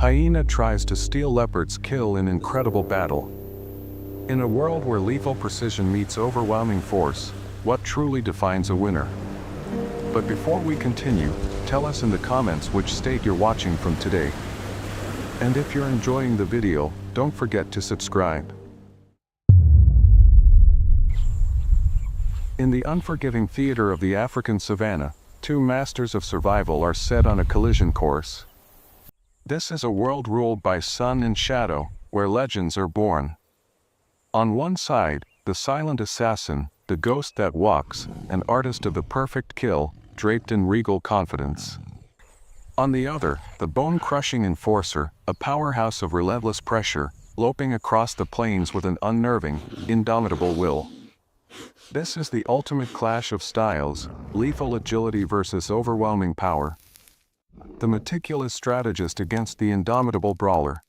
Hyena tries to steal Leopard's kill in incredible battle. In a world where lethal precision meets overwhelming force, what truly defines a winner? But before we continue, tell us in the comments which state you're watching from today. And if you're enjoying the video, don't forget to subscribe. In the unforgiving theater of the African savannah, two masters of survival are set on a collision course. This is a world ruled by sun and shadow, where legends are born. On one side, the silent assassin, the ghost that walks, an artist of the perfect kill, draped in regal confidence. On the other, the bone-crushing enforcer, a powerhouse of relentless pressure, loping across the plains with an unnerving, indomitable will. This is the ultimate clash of styles, lethal agility versus overwhelming power. The meticulous strategist against the indomitable brawler.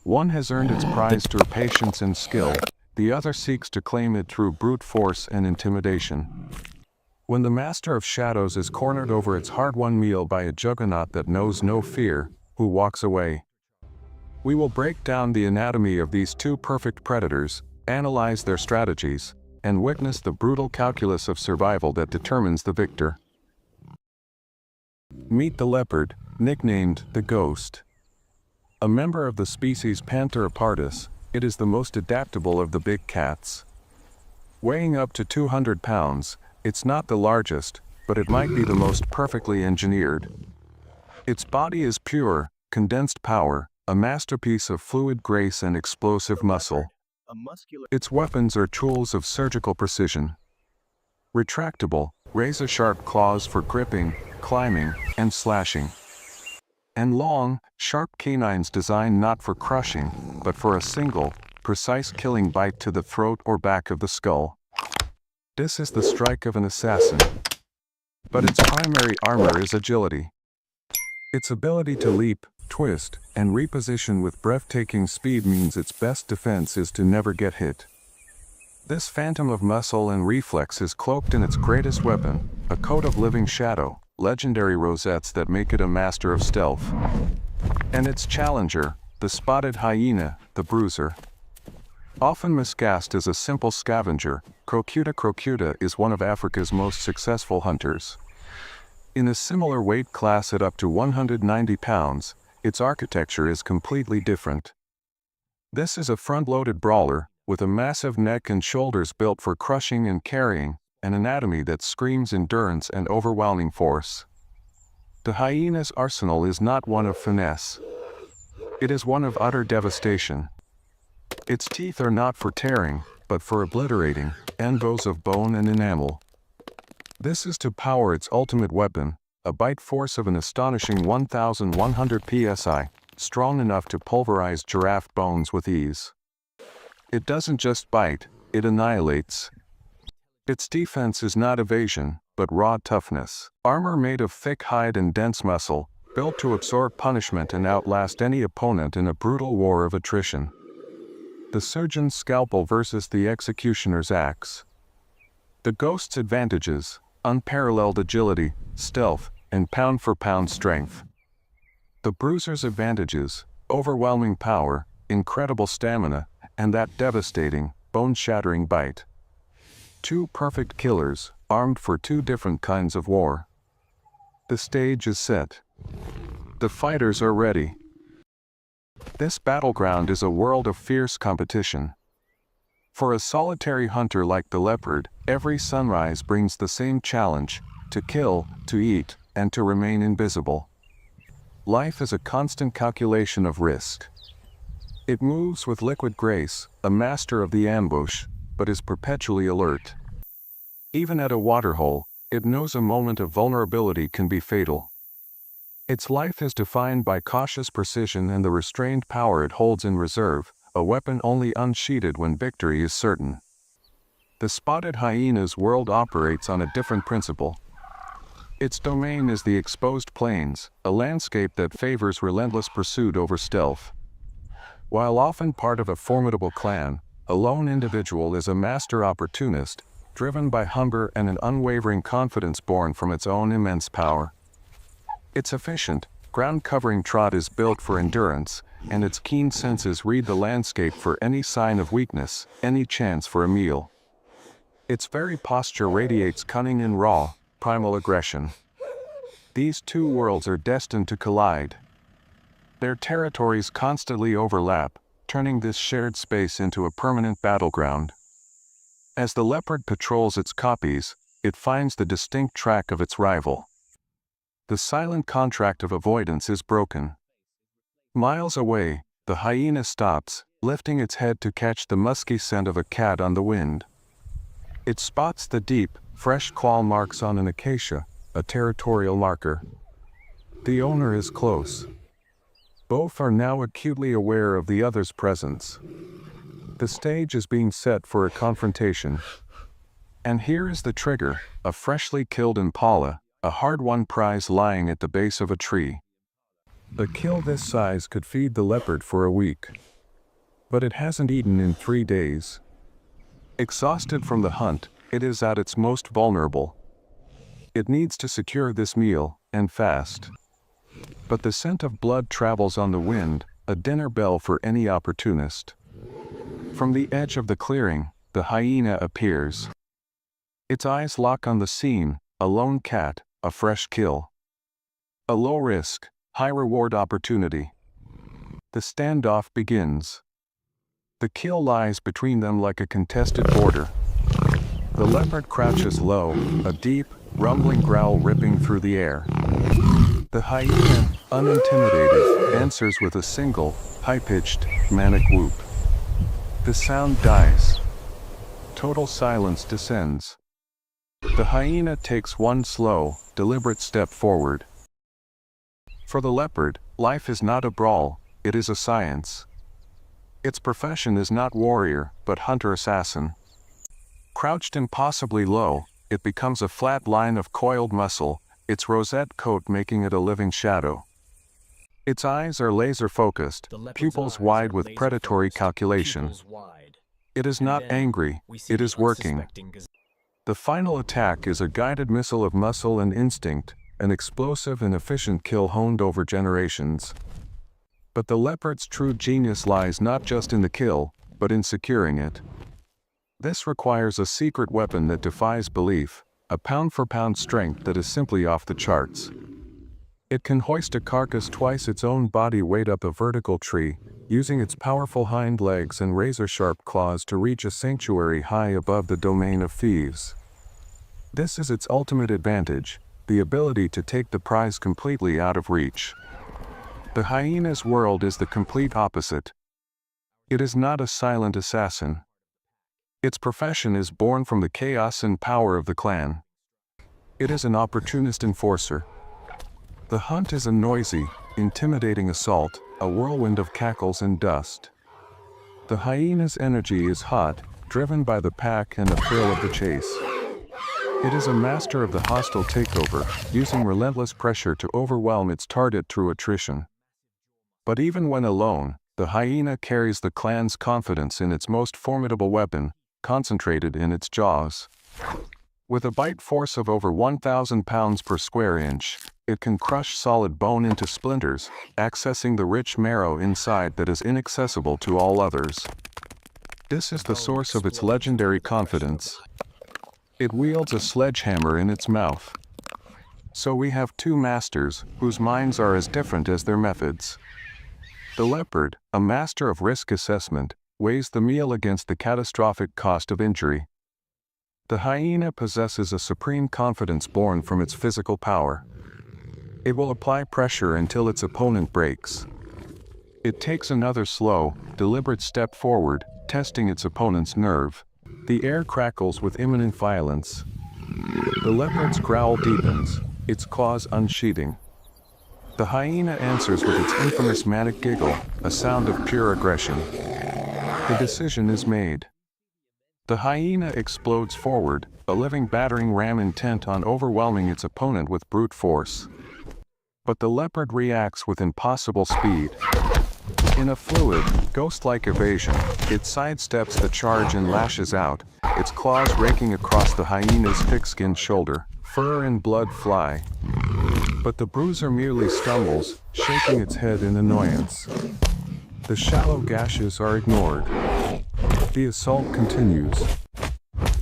One has earned its prize through patience and skill, the other seeks to claim it through brute force and intimidation. When the master of shadows is cornered over its hard-won meal by a juggernaut that knows no fear, who walks away? We will break down the anatomy of these two perfect predators, analyze their strategies, and witness the brutal calculus of survival that determines the victor. Meet the leopard, nicknamed the Ghost. A member of the species Panthera pardus, it is the most adaptable of the big cats. Weighing up to 200 pounds, it's not the largest, but it might be the most perfectly engineered. Its body is pure, condensed power, a masterpiece of fluid grace and explosive muscle. Its weapons are tools of surgical precision. Retractable, razor-sharp claws for gripping, climbing, and slashing. And long, sharp canines designed not for crushing, but for a single, precise killing bite to the throat or back of the skull. This is the strike of an assassin. But its primary armor is agility. Its ability to leap, twist, and reposition with breathtaking speed means its best defense is to never get hit. This phantom of muscle and reflex is cloaked in its greatest weapon, a coat of living shadow, legendary rosettes that make it a master of stealth. And its challenger, the spotted hyena, the bruiser. Often miscast as a simple scavenger, Crocuta crocuta is one of Africa's most successful hunters. In a similar weight class at up to 190 pounds, its architecture is completely different. This is a front-loaded brawler, with a massive neck and shoulders built for crushing and carrying, an anatomy that screams endurance and overwhelming force. The hyena's arsenal is not one of finesse. It is one of utter devastation. Its teeth are not for tearing, but for obliterating, envoys of bone and enamel. This is to power its ultimate weapon, a bite force of an astonishing 1,100 psi, strong enough to pulverize giraffe bones with ease. It doesn't just bite, it annihilates. Its defense is not evasion, but raw toughness. Armor made of thick hide and dense muscle, built to absorb punishment and outlast any opponent in a brutal war of attrition. The surgeon's scalpel versus the executioner's axe. The Ghost's advantages: unparalleled agility, stealth, and pound-for-pound strength. The bruiser's advantages: overwhelming power, incredible stamina, and that devastating, bone-shattering bite. Two perfect killers, armed for two different kinds of war. The stage is set. The fighters are ready. This battleground is a world of fierce competition. For a solitary hunter like the leopard, every sunrise brings the same challenge: to kill, to eat, and to remain invisible. Life is a constant calculation of risk. It moves with liquid grace, a master of the ambush, but is perpetually alert. Even at a waterhole, it knows a moment of vulnerability can be fatal. Its life is defined by cautious precision and the restrained power it holds in reserve, a weapon only unsheathed when victory is certain. The spotted hyena's world operates on a different principle. Its domain is the exposed plains, a landscape that favors relentless pursuit over stealth. While often part of a formidable clan, a lone individual is a master opportunist, driven by hunger and an unwavering confidence born from its own immense power. It's efficient, Ground-covering trot is built for endurance, and its keen senses read the landscape for any sign of weakness, any chance for a meal. Its very posture radiates cunning and raw, primal aggression. These two worlds are destined to collide. Their territories constantly overlap, turning this shared space into a permanent battleground. As the leopard patrols its copies, it finds the distinct track of its rival. The silent contract of avoidance is broken. Miles away, the hyena stops, lifting its head to catch the musky scent of a cat on the wind. It spots the deep, fresh claw marks on an acacia, a territorial marker. The owner is close. Both are now acutely aware of the other's presence. The stage is being set for a confrontation. And here is the trigger, a freshly killed impala, a hard-won prize lying at the base of a tree. A kill this size could feed the leopard for a week. But it hasn't eaten in 3 days. Exhausted from the hunt, it is at its most vulnerable. It needs to secure this meal, and fast. But the scent of blood travels on the wind, a dinner bell for any opportunist. From the edge of the clearing, the hyena appears. Its eyes lock on the scene, a lone cat, a fresh kill. A low-risk, high-reward opportunity. The standoff begins. The kill lies between them like a contested border. The leopard crouches low, a deep, rumbling growl ripping through the air. The hyena, unintimidated, answers with a single, high-pitched, manic whoop. The sound dies. Total silence descends. The hyena takes one slow, deliberate step forward. For the leopard, life is not a brawl, it is a science. Its profession is not warrior, but hunter-assassin. Crouched impossibly low, it becomes a flat line of coiled muscle, its rosette coat making it a living shadow. Its eyes are laser-focused, pupils wide with predatory calculation. It is not angry, it is working. The final attack is a guided missile of muscle and instinct, an explosive and efficient kill honed over generations. But the leopard's true genius lies not just in the kill, but in securing it. This requires a secret weapon that defies belief, a pound-for-pound strength that is simply off the charts. It can hoist a carcass twice its own body weight up a vertical tree, using its powerful hind legs and razor-sharp claws to reach a sanctuary high above the domain of thieves. This is its ultimate advantage, the ability to take the prize completely out of reach. The hyena's world is the complete opposite. It is not a silent assassin. Its profession is born from the chaos and power of the clan. It is an opportunist enforcer. The hunt is a noisy, intimidating assault, a whirlwind of cackles and dust. The hyena's energy is hot, driven by the pack and the thrill of the chase. It is a master of the hostile takeover, using relentless pressure to overwhelm its target through attrition. But even when alone, the hyena carries the clan's confidence in its most formidable weapon, concentrated in its jaws. With a bite force of over 1,000 pounds per square inch, it can crush solid bone into splinters, accessing the rich marrow inside that is inaccessible to all others. This is the source of its legendary confidence. It wields a sledgehammer in its mouth. So we have two masters, whose minds are as different as their methods. The leopard, a master of risk assessment, weighs the meal against the catastrophic cost of injury. The hyena possesses a supreme confidence born from its physical power. It will apply pressure until its opponent breaks. It takes another slow, deliberate step forward, testing its opponent's nerve. The air crackles with imminent violence. The leopard's growl deepens, its claws unsheathing. The hyena answers with its infamous manic giggle, a sound of pure aggression. The decision is made. The hyena explodes forward, a living battering ram intent on overwhelming its opponent with brute force. But the leopard reacts with impossible speed. In a fluid, ghost-like evasion, it sidesteps the charge and lashes out, its claws raking across the hyena's thick-skinned shoulder. Fur and blood fly. But the bruiser merely stumbles, shaking its head in annoyance. The shallow gashes are ignored. The assault continues.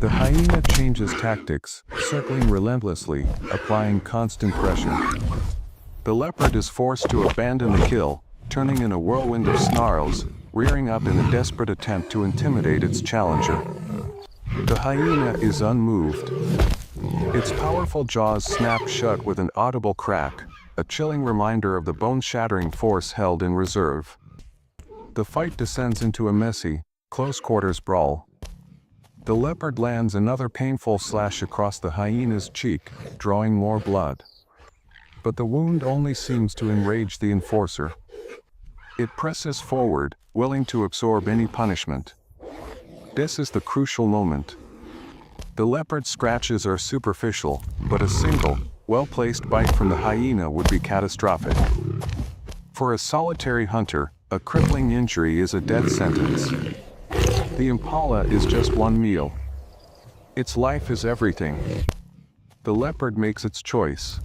The hyena changes tactics, circling relentlessly, applying constant pressure. The leopard is forced to abandon the kill, turning in a whirlwind of snarls, rearing up in a desperate attempt to intimidate its challenger. The hyena is unmoved. Its powerful jaws snap shut with an audible crack, a chilling reminder of the bone-shattering force held in reserve. The fight descends into a messy, close-quarters brawl. The leopard lands another painful slash across the hyena's cheek, drawing more blood. But the wound only seems to enrage the enforcer. It presses forward, willing to absorb any punishment. This is the crucial moment. The leopard's scratches are superficial, but a single, well-placed bite from the hyena would be catastrophic. For a solitary hunter, a crippling injury is a death sentence. The impala is just one meal. Its life is everything. The leopard makes its choice.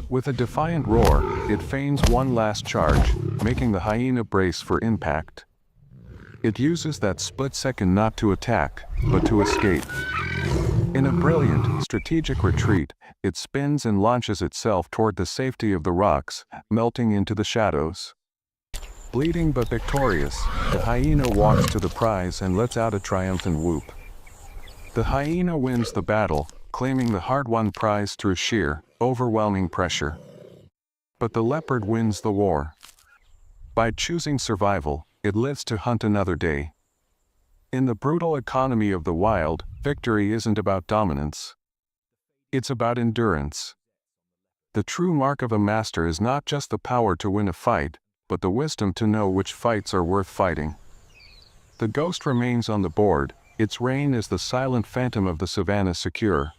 With a defiant roar, it feigns one last charge, making the hyena brace for impact. It uses that split second not to attack, but to escape. In a brilliant, strategic retreat, it spins and launches itself toward the safety of the rocks, melting into the shadows. Bleeding but victorious, the hyena walks to the prize and lets out a triumphant whoop. The hyena wins the battle, claiming the hard-won prize through sheer, overwhelming pressure. But the leopard wins the war. By choosing survival, it lives to hunt another day. In the brutal economy of the wild, victory isn't about dominance. It's about endurance. The true mark of a master is not just the power to win a fight, but the wisdom to know which fights are worth fighting. The ghost remains on the board, its reign as the silent phantom of the savannah secure.